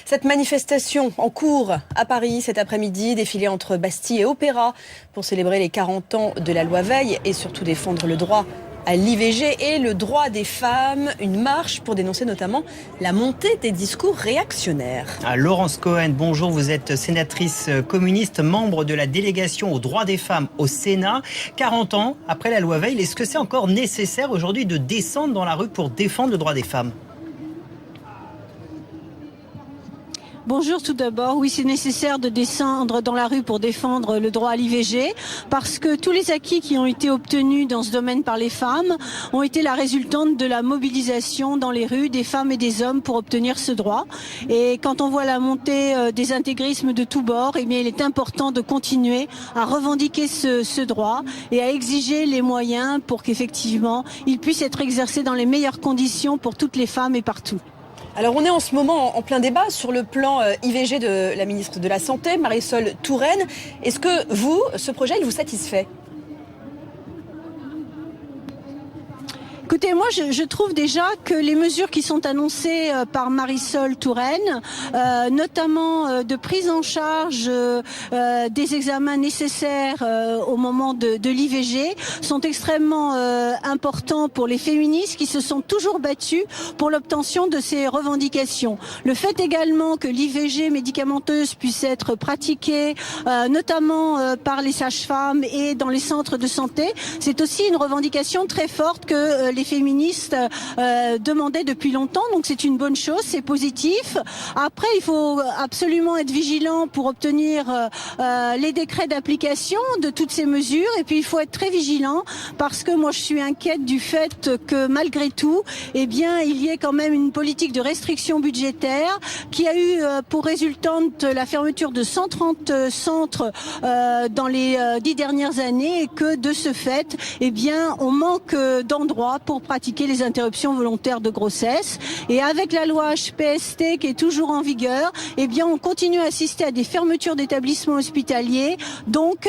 Cette manifestation en cours à Paris cet après-midi, défilé entre Bastille et Opéra pour célébrer les 40 ans de la loi Veil et surtout défendre le droit à l'IVG et le droit des femmes. Une marche pour dénoncer notamment la montée des discours réactionnaires. Laurence Cohen, bonjour, vous êtes sénatrice communiste, membre de la délégation aux droits des femmes au Sénat. 40 ans après la loi Veil, est-ce que c'est encore nécessaire aujourd'hui de descendre dans la rue pour défendre le droit des femmes ? Bonjour tout d'abord. Oui, c'est nécessaire de descendre dans la rue pour défendre le droit à l'IVG parce que tous les acquis qui ont été obtenus dans ce domaine par les femmes ont été la résultante de la mobilisation dans les rues des femmes et des hommes pour obtenir ce droit. Et quand on voit la montée des intégrismes de tous bords, eh bien, il est important de continuer à revendiquer ce droit et à exiger les moyens pour qu'effectivement il puisse être exercé dans les meilleures conditions pour toutes les femmes et partout. Alors on est en ce moment en plein débat sur le plan IVG de la ministre de la Santé, Marisol Touraine. Est-ce que vous, ce projet, il vous satisfait ? Écoutez, moi je trouve déjà que les mesures qui sont annoncées par Marisol Touraine, notamment de prise en charge des examens nécessaires au moment de l'IVG, sont extrêmement importants pour les féministes qui se sont toujours battues pour l'obtention de ces revendications. Le fait également que l'IVG médicamenteuse puisse être pratiquée notamment par les sages-femmes et dans les centres de santé, c'est aussi une revendication très forte que les féministes demandaient depuis longtemps, donc c'est une bonne chose, c'est positif. Après, il faut absolument être vigilant pour obtenir les décrets d'application de toutes ces mesures, et puis il faut être très vigilant parce que moi je suis inquiète du fait que malgré tout, eh bien, il y ait quand même une politique de restriction budgétaire qui a eu pour résultante la fermeture de 130 centres dans les 10 dernières années, et que de ce fait, eh bien, on manque d'endroits pour pratiquer les interruptions volontaires de grossesse. Et avec la loi HPST qui est toujours en vigueur, eh bien, on continue à assister à des fermetures d'établissements hospitaliers, donc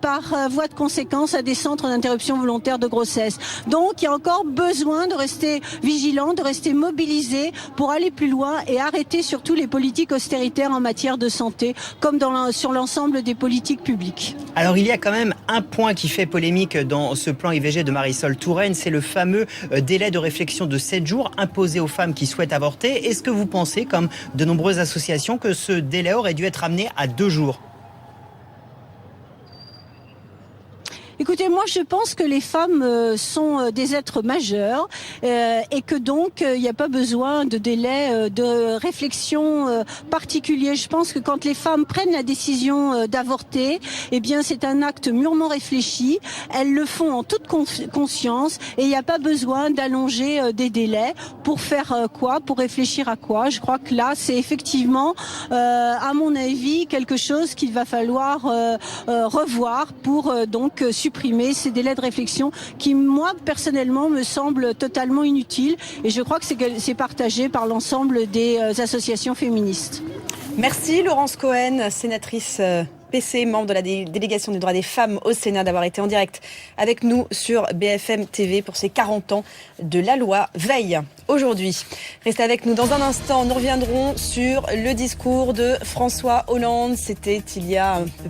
par voie de conséquence à des centres d'interruption volontaire de grossesse. Donc il y a encore besoin de rester vigilant, de rester mobilisé pour aller plus loin et arrêter surtout les politiques austéritaires en matière de santé, comme sur l'ensemble des politiques publiques. Alors il y a quand même un point qui fait polémique dans ce plan IVG de Marisol Touraine, c'est le fameux délai de réflexion de 7 jours imposé aux femmes qui souhaitent avorter. Est-ce que vous pensez, comme de nombreuses associations, que ce délai aurait dû être amené à 2 jours ? Écoutez, moi je pense que les femmes sont des êtres majeurs et que donc il n'y a pas besoin de délai de réflexion particulier. Je pense que quand les femmes prennent la décision d'avorter, eh bien c'est un acte mûrement réfléchi. Elles le font en toute conscience et il n'y a pas besoin d'allonger des délais pour faire quoi, pour réfléchir à quoi. Je crois que là c'est effectivement, à mon avis, quelque chose qu'il va falloir revoir pour donc supprimer ces délais de réflexion qui, moi, personnellement, me semblent totalement inutiles. Et je crois que c'est partagé par l'ensemble des associations féministes. Merci Laurence Cohen, sénatrice PC, membre de la délégation des droits des femmes au Sénat, d'avoir été en direct avec nous sur BFM TV pour ces 40 ans de la loi Veil. Aujourd'hui, restez avec nous dans un instant. Nous reviendrons sur le discours de François Hollande. C'était il y a un peu